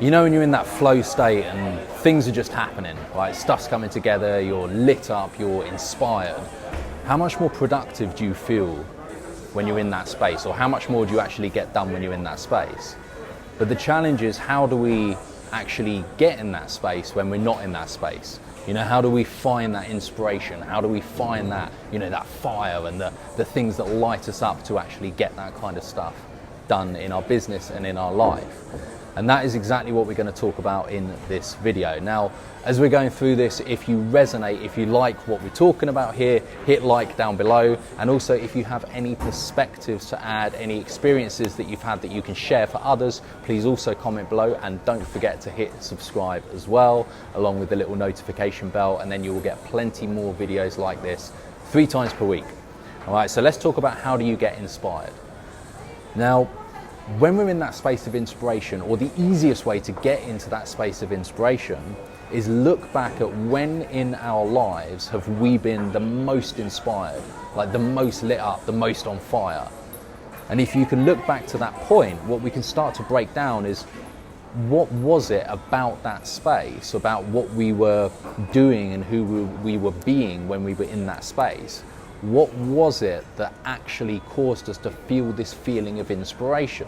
You know when you're in that flow state and things are just happening, like stuff's coming together, you're lit up, you're inspired. How much more productive do you feel when you're in that space, or how much more do you actually get done when you're in that space? But the challenge is, how do we actually get in that space when we're not in that space? You know, how do we find that inspiration? How do we find that, you know, that fire and the things that light us up to actually get that kind of stuff done in our business and in our life? And that is exactly what we're going to talk about in this video. Now, as we're going through this, if you resonate, if you like what we're talking about here, hit like down below. And also, if you have any perspectives to add, any experiences that you've had that you can share for others, please also comment below, and don't forget to hit subscribe as well, along with the little notification bell, and then you will get plenty more videos like this 3 times per week. All right, so let's talk about how do you get inspired. Now, when we're in that space of inspiration, or the easiest way to get into that space of inspiration is look back at when in our lives have we been the most inspired, like the most lit up, the most on fire. And if you can look back to that point, what we can start to break down is, what was it about that space, about what we were doing and who we were being when we were in that space? What was it that actually caused us to feel this feeling of inspiration?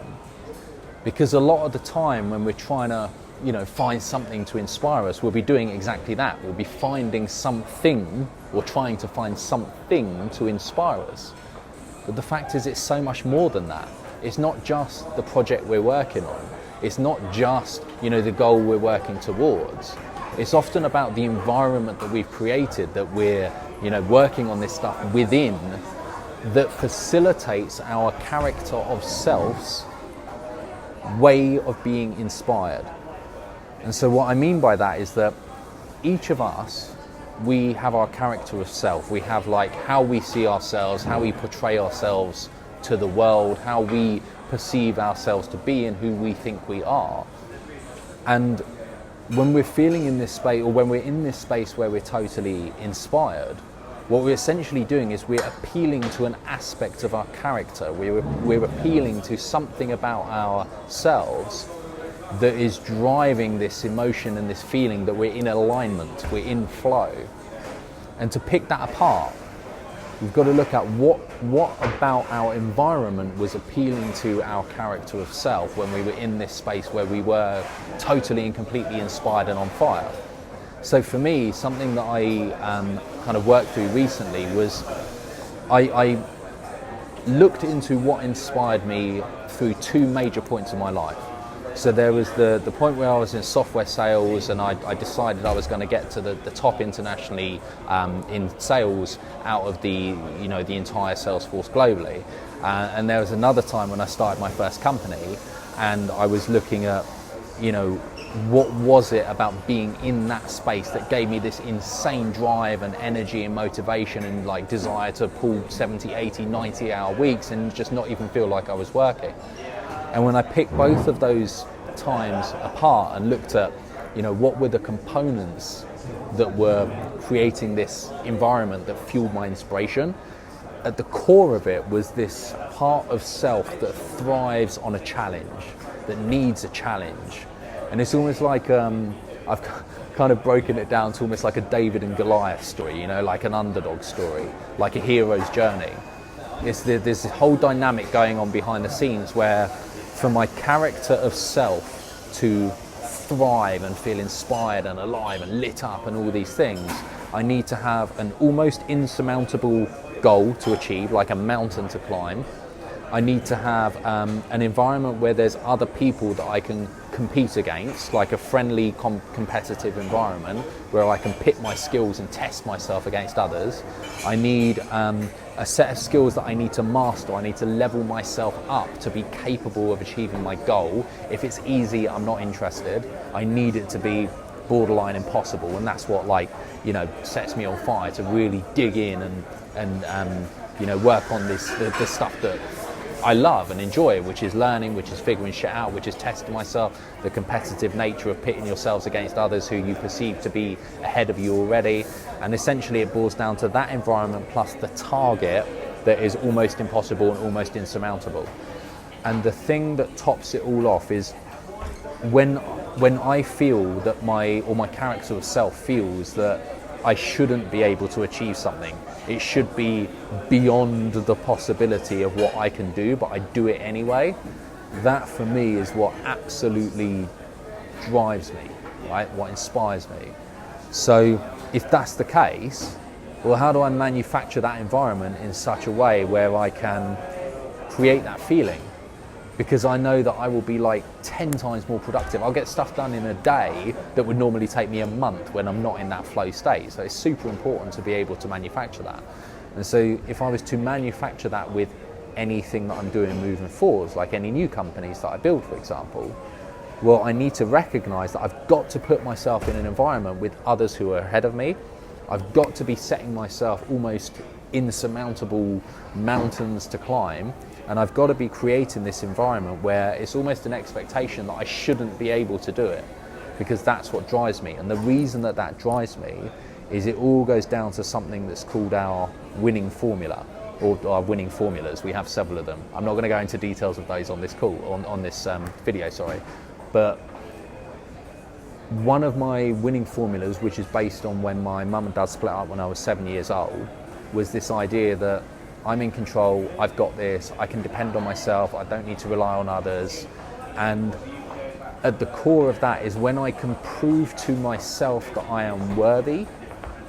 Because a lot of the time when we're trying to, you know, find something to inspire us, we'll be doing exactly that. We'll be finding something, or trying to find something to inspire us. But the fact is, it's so much more than that. It's not just the project we're working on. It's not just, you know, the goal we're working towards. It's often about the environment that we've created, that we're, you know, working on this stuff within, that facilitates our character of self's way of being inspired. And so what I mean by that is that each of us, we have our character of self. We have like how we see ourselves, how we portray ourselves to the world, how we perceive ourselves to be, and who we think we are. And when we're feeling in this space, or when we're in this space where we're totally inspired, what we're essentially doing is we're appealing to an aspect of our character. We're appealing to something about ourselves that is driving this emotion and this feeling that we're in alignment, we're in flow. And to pick that apart, we've got to look at what about our environment was appealing to our character of self when we were in this space where we were totally and completely inspired and on fire. So for me, something that I kind of worked through recently was I looked into what inspired me through 2 major points of my life. So there was the point where I was in software sales, and I decided I was going to get to the top internationally in sales out of the entire sales force globally. And there was another time when I started my first company, and I was looking at, you know, what was it about being in that space that gave me this insane drive and energy and motivation and like desire to pull 70, 80, 90 hour weeks and just not even feel like I was working. And when I picked both of those times apart and looked at, you know, what were the components that were creating this environment that fueled my inspiration, at the core of it was this part of self that thrives on a challenge, that needs a challenge. And it's almost like I've kind of broken it down to almost like a David and Goliath story, you know, like an underdog story, like a hero's journey. There's this whole dynamic going on behind the scenes where, for my character of self to thrive and feel inspired and alive and lit up and all these things, I need to have an almost insurmountable goal to achieve, like a mountain to climb. I need to have an environment where there's other people that I can compete against, like a friendly, competitive environment where I can pit my skills and test myself against others. I need a set of skills that I need to master. I need to level myself up to be capable of achieving my goal. If it's easy, I'm not interested. I need it to be borderline impossible, and that's what, like, you know, sets me on fire to really dig in and you know, work on the stuff that I love and enjoy, which is learning, which is figuring shit out, which is testing myself, the competitive nature of pitting yourselves against others who you perceive to be ahead of you already. And essentially it boils down to that environment plus the target that is almost impossible and almost insurmountable. And the thing that tops it all off is when when I feel that my character of self feels that I shouldn't be able to achieve something, it should be beyond the possibility of what I can do, but I do it anyway, that for me is what absolutely drives me, right? What inspires me. So if that's the case, well, how do I manufacture that environment in such a way where I can create that feeling? Because I know that I will be like 10 times more productive. I'll get stuff done in a day that would normally take me a month when I'm not in that flow state. So it's super important to be able to manufacture that. And so if I was to manufacture that with anything that I'm doing moving forwards, like any new companies that I build, for example, well, I need to recognize that I've got to put myself in an environment with others who are ahead of me. I've got to be setting myself almost insurmountable mountains to climb, and I've got to be creating this environment where it's almost an expectation that I shouldn't be able to do it, because that's what drives me. And the reason that that drives me is it all goes down to something that's called our winning formula, or our winning formulas. We have several of them. I'm not going to go into details of those on this call, on this video, sorry. But one of my winning formulas, which is based on when my mum and dad split up when I was 7 years old, was this idea that I'm in control, I've got this, I can depend on myself, I don't need to rely on others. And at the core of that is when I can prove to myself that I am worthy,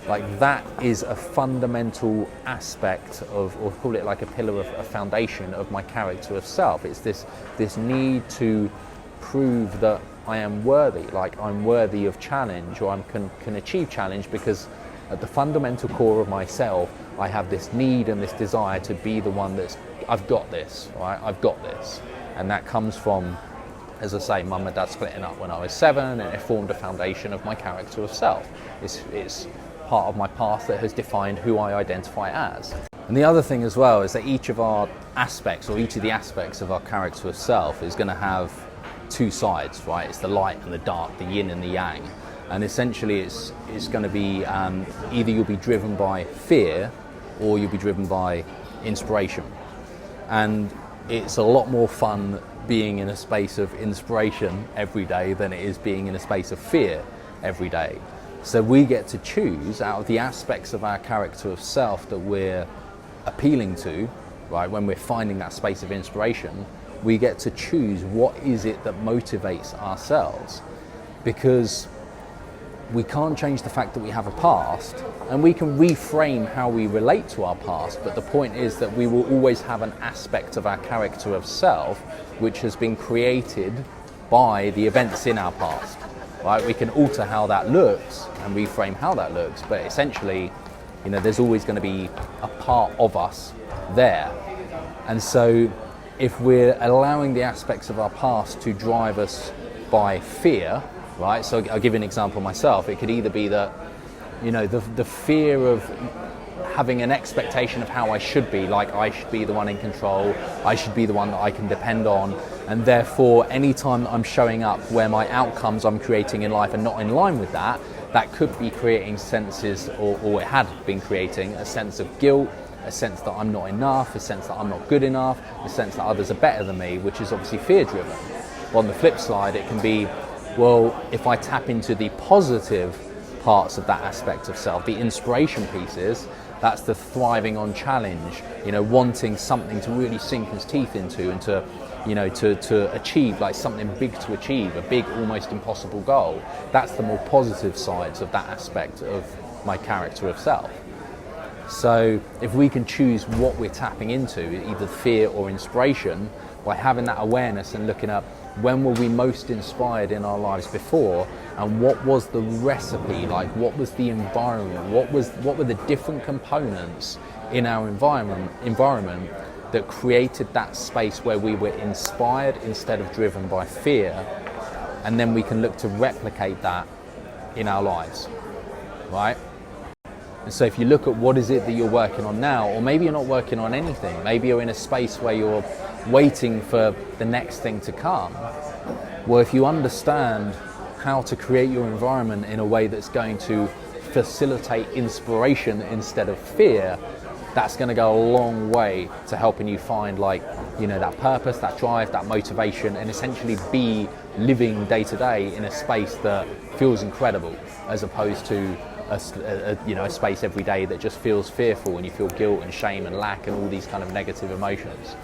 like that is a fundamental aspect of, or call it like a pillar of a foundation of my character of self. It's this need to prove that I am worthy, like I'm worthy of challenge, or I can achieve challenge, because at the fundamental core of myself, I have this need and this desire to be the one that's, I've got this, right? I've got this. And that comes from, as I say, mum and dad splitting up when I was 7, and it formed a foundation of my character of self. It's part of my past that has defined who I identify as. And the other thing as well is that each of our aspects, or each of the aspects of our character of self, is going to have two sides, right? It's the light and the dark, the yin and the yang. And essentially it's going to be either you'll be driven by fear or you'll be driven by inspiration. And it's a lot more fun being in a space of inspiration every day than it is being in a space of fear every day. So we get to choose out of the aspects of our character of self that we're appealing to, right? When we're finding that space of inspiration, we get to choose what is it that motivates ourselves, because we can't change the fact that we have a past, and we can reframe how we relate to our past, but the point is that we will always have an aspect of our character of self which has been created by the events in our past, right? We can alter how that looks and reframe how that looks, but essentially, you know, there's always going to be a part of us there. And so if we're allowing the aspects of our past to drive us by fear, right? So I'll give you an example myself. It could either be that, you know, the fear of having an expectation of how I should be, like I should be the one in control, I should be the one that I can depend on, and therefore any time that I'm showing up where my outcomes I'm creating in life are not in line with that, that could be creating senses, or it had been creating a sense of guilt, a sense that I'm not enough, a sense that I'm not good enough, a sense that others are better than me, which is obviously fear-driven. But on the flip side, it can be, well, if I tap into the positive parts of that aspect of self, the inspiration pieces, that's the thriving on challenge, you know, wanting something to really sink his teeth into and to, you know, to achieve, like something big to achieve, a big, almost impossible goal. That's the more positive sides of that aspect of my character of self. So if we can choose what we're tapping into, either fear or inspiration, by having that awareness and looking up when were we most inspired in our lives before, and what was the recipe, like what was the environment, what were the different components in our environment that created that space where we were inspired instead of driven by fear, and then we can look to replicate that in our lives, right? And so if you look at what is it that you're working on now, or maybe you're not working on anything, maybe you're in a space where you're waiting for the next thing to come. Well, if you understand how to create your environment in a way that's going to facilitate inspiration instead of fear, that's going to go a long way to helping you find, like, you know, that purpose, that drive, that motivation, and essentially be living day to day in a space that feels incredible, as opposed to a space every day that just feels fearful and you feel guilt and shame and lack and all these kind of negative emotions.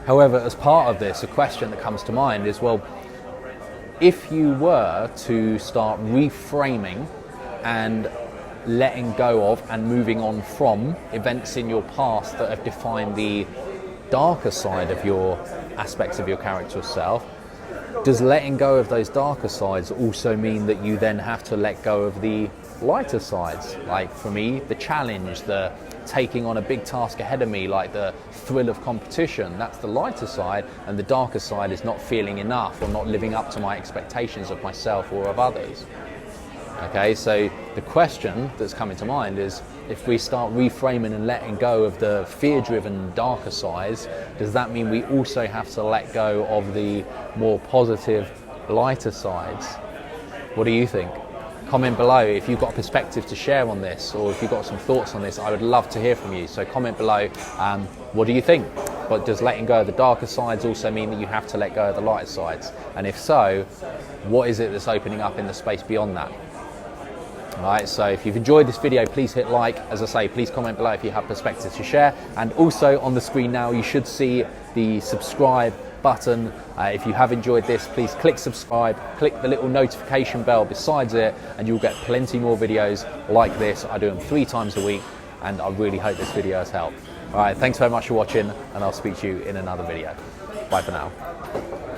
However, as part of this, a question that comes to mind is, well, if you were to start reframing and letting go of and moving on from events in your past that have defined the darker side of your aspects of your character self, does letting go of those darker sides also mean that you then have to let go of the lighter sides? Like for me, the challenge, the taking on a big task ahead of me, like the thrill of competition, that's the lighter side, and the darker side is not feeling enough or not living up to my expectations of myself or of others. Okay, so the question that's coming to mind is, if we start reframing and letting go of the fear-driven darker sides, does that mean we also have to let go of the more positive, lighter sides? What do you think? Comment below if you've got a perspective to share on this, or if you've got some thoughts on this. I would love to hear from you. So comment below, what do you think? But does letting go of the darker sides also mean that you have to let go of the lighter sides? And if so, what is it that's opening up in the space beyond that? Alright, so if you've enjoyed this video, please hit like. As I say, please comment below if you have perspectives to share. And also on the screen now, you should see the subscribe button. If you have enjoyed this, please click subscribe, click the little notification bell besides it, and you'll get plenty more videos like this. I do them 3 times a week, and I really hope this video has helped. Alright, thanks very much for watching, and I'll speak to you in another video. Bye for now.